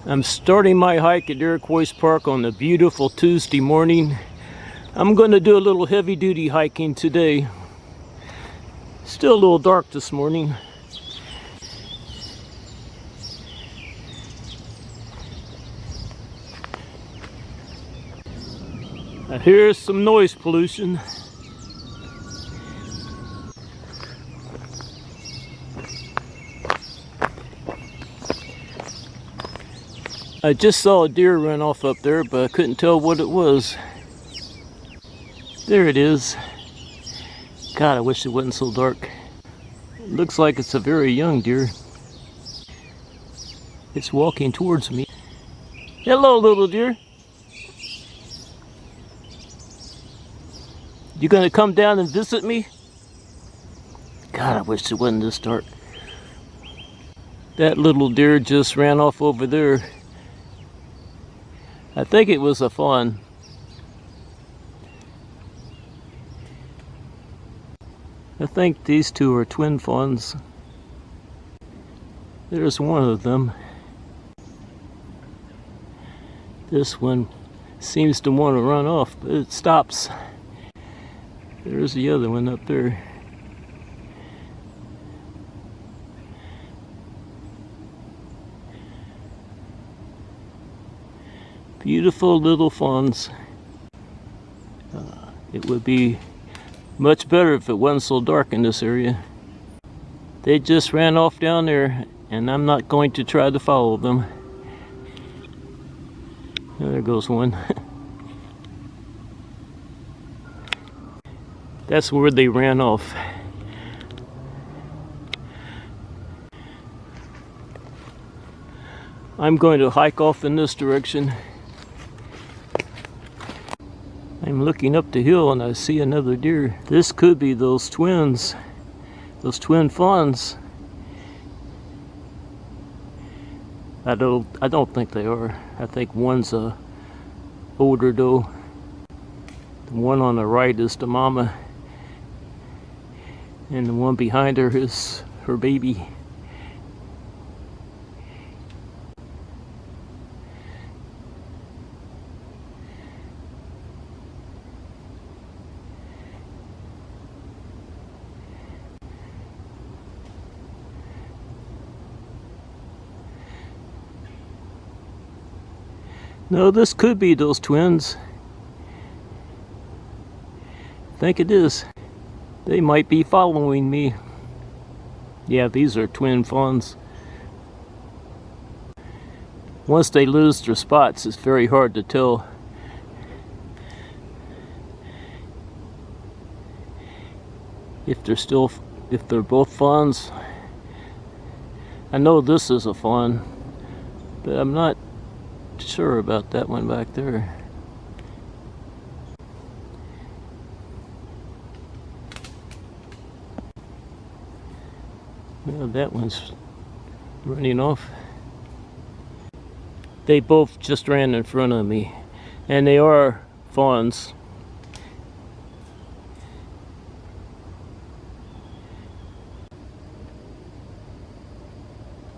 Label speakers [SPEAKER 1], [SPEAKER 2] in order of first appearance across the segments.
[SPEAKER 1] I'm starting my hike at Iroquois Park on a beautiful Tuesday morning. I'm going to do a little heavy-duty hiking today. Still a little dark this morning. Now here's some noise pollution. I just saw a deer run off up there, but I couldn't tell what it was. There it is. God, I wish it wasn't so dark. It looks like it's a very young deer. It's walking towards me. Hello, little deer. You gonna come down and visit me? God, I wish it wasn't this dark. That little deer just ran off over there. I think it was a fawn. I think these two are twin fawns. There's one of them. This one seems to want to run off, but it stops. There's the other one up there. Beautiful little fawns. It would be much better if it wasn't so dark in this area. They just ran off down there, and I'm not going to try to follow them. There goes one. That's where they ran off. I'm going to hike off in this direction. I'm looking up the hill and I see another deer. This could be those twins, those twin fawns. I don't think they are. I think one's a older doe. The one on the right is the mama, and the one behind her is her baby. No, this could be those twins. I think it is. They might be following me. Yeah, these are twin fawns. Once they lose their spots, it's very hard to tell. If they're both fawns. I know this is a fawn, but I'm not sure about that one back there. Well, that one's running off. They both just ran in front of me, and they are fawns.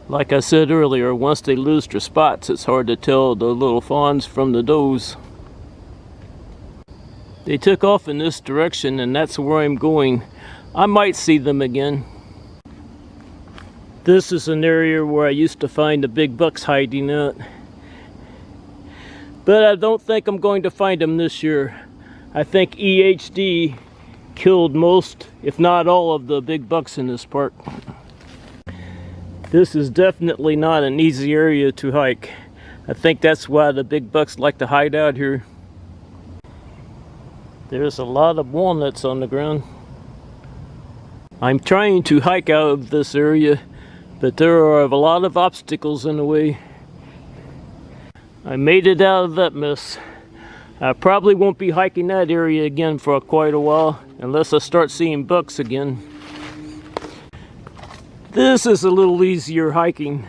[SPEAKER 1] Like I said earlier, once they lose their spots, it's hard to tell the little fawns from the does. They took off in this direction, and that's where I'm going. I might see them again. This is an area where I used to find the big bucks hiding out. But I don't think I'm going to find them this year. I think EHD killed most, if not all, of the big bucks in this park. This is definitely not an easy area to hike. I think that's why the big bucks like to hide out here. There's a lot of walnuts on the ground. I'm trying to hike out of this area, but there are a lot of obstacles in the way. I made it out of that mess. I probably won't be hiking that area again for quite a while, unless I start seeing bucks again. This is a little easier hiking.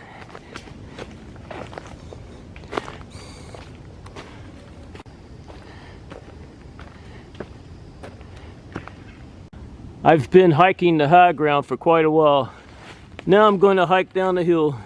[SPEAKER 1] I've been hiking the high ground for quite a while. Now I'm going to hike down the hill.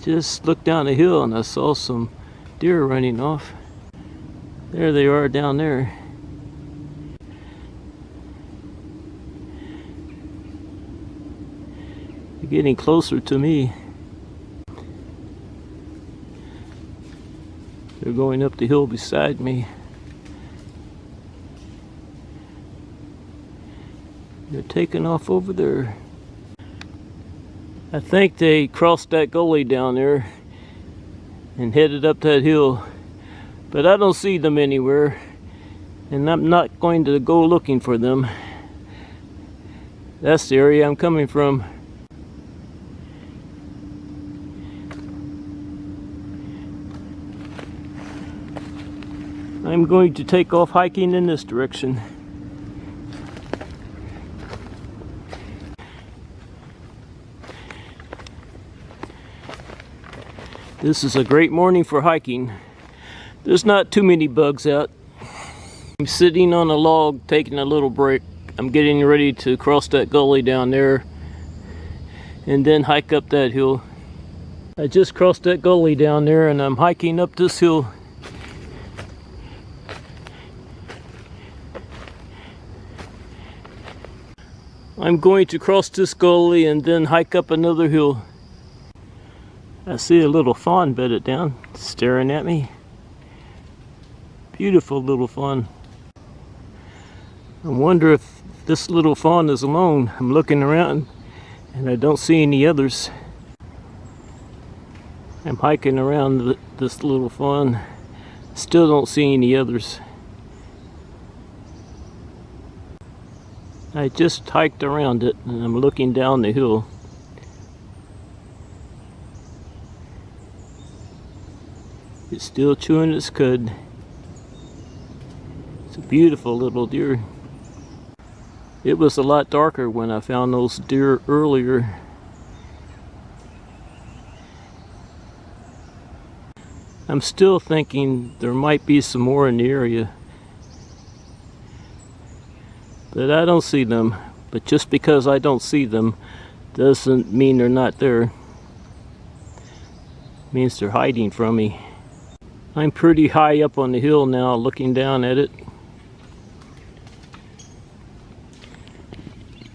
[SPEAKER 1] just looked down the hill and I saw some deer running off. There they are down there. They're getting closer to me. They're going up the hill beside me. They're taking off over there. I think they crossed that gully down there and headed up that hill, but I don't see them anywhere, and I'm not going to go looking for them. That's the area I'm coming from. I'm going to take off hiking in this direction. This is a great morning for hiking. There's not too many bugs out. I'm sitting on a log taking a little break. I'm getting ready to cross that gully down there and then hike up that hill. I just crossed that gully down there and I'm hiking up this hill. I'm going to cross this gully and then hike up another hill. I see a little fawn bedded down, staring at me. Beautiful little fawn. I wonder if this little fawn is alone. I'm looking around and I don't see any others. I'm hiking around this little fawn. Still don't see any others. I just hiked around it and I'm looking down the hill. It's still chewing its cud. It's a beautiful little deer. It was a lot darker when I found those deer earlier. I'm still thinking there might be some more in the area, but I don't see them. But just because I don't see them doesn't mean they're not there. It means they're hiding from me. I'm pretty high up on the hill now, looking down at it.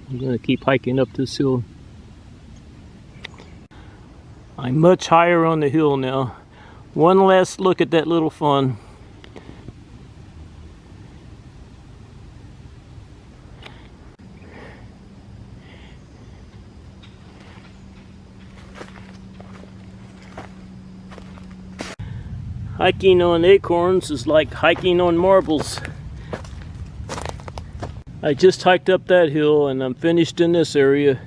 [SPEAKER 1] I'm going to keep hiking up this hill. I'm much higher on the hill now. One last look at that little fawn. Hiking on acorns is like hiking on marbles. I just hiked up that hill and I'm finished in this area.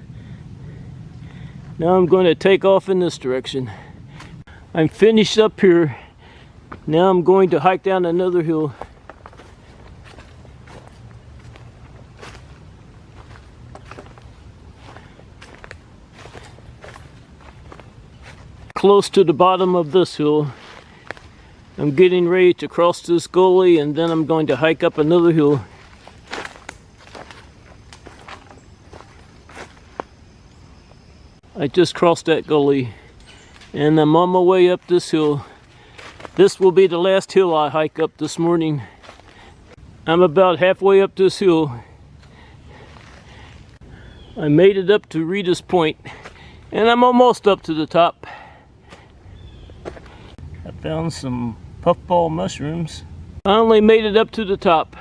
[SPEAKER 1] Now I'm going to take off in this direction. I'm finished up here. Now I'm going to hike down another hill. Close to the bottom of this hill. I'm getting ready to cross this gully and then I'm going to hike up another hill. I just crossed that gully and I'm on my way up this hill. This will be the last hill I hike up this morning. I'm about halfway up this hill. I made it up to Rita's Point and I'm almost up to the top. I found some puffball mushrooms. I only made it up to the top.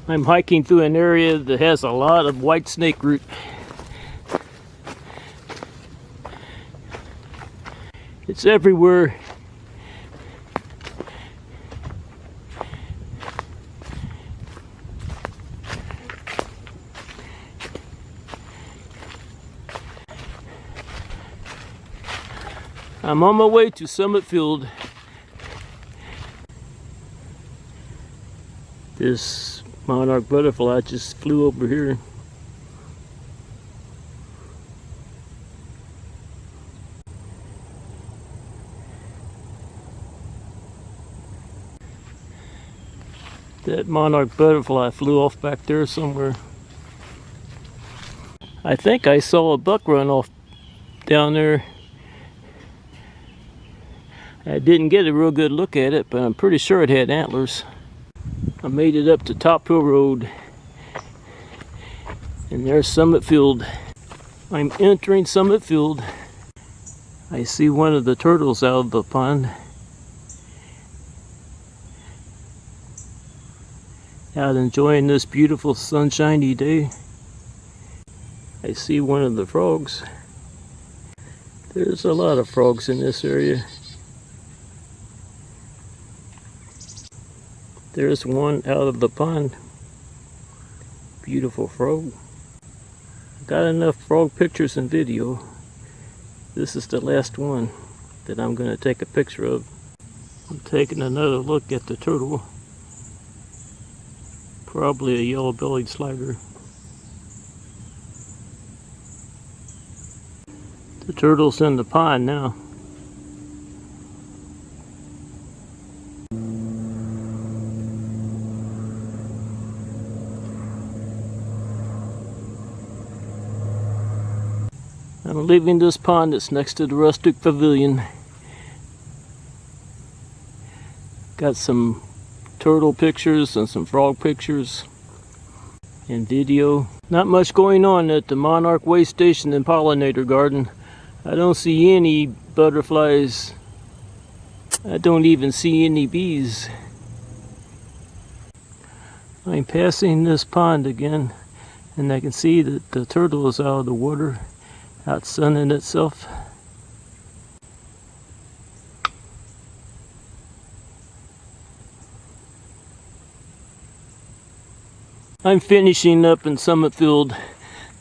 [SPEAKER 1] I'm hiking through an area that has a lot of white snake root. It's everywhere. I'm on my way to Summit Field. This monarch butterfly just flew over here. That monarch butterfly flew off back there somewhere. I think I saw a buck run off down there. I didn't get a real good look at it, but I'm pretty sure it had antlers. I made it up to Top Hill Road, and there's Summit Field. I'm entering Summit Field. I see one of the turtles out of the pond. Out enjoying this beautiful sunshiny day. I see one of the frogs. There's a lot of frogs in this area. There's one out of the pond. Beautiful frog. Got enough frog pictures and video. This is the last one that I'm going to take a picture of. I'm taking another look at the turtle. Probably a yellow-bellied slider. The turtle's in the pond now. I'm leaving this pond that's next to the rustic pavilion. Got some turtle pictures and some frog pictures and video. Not much going on at the Monarch Way Station and Pollinator Garden. I don't see any butterflies. I don't even see any bees. I'm passing this pond again, and I can see that the turtle is out of the water, out sunning itself. I'm finishing up in Summit Field.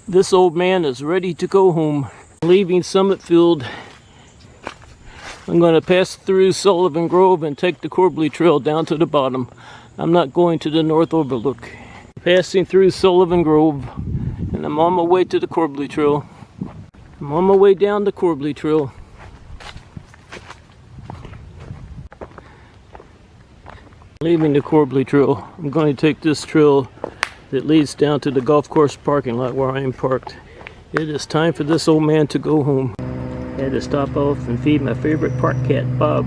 [SPEAKER 1] This old man is ready to go home. Leaving Summit Field, I'm going to pass through Sullivan Grove and take the Corbly Trail down to the bottom. I'm not going to the North Overlook. Passing through Sullivan Grove, and I'm on my way to the Corbly Trail. I'm on my way down the Corbly Trail. Leaving the Corbly Trail, I'm going to take this trail that leads down to the golf course parking lot where I am parked. It is time for this old man to go home. I had to stop off and feed my favorite park cat, Bob.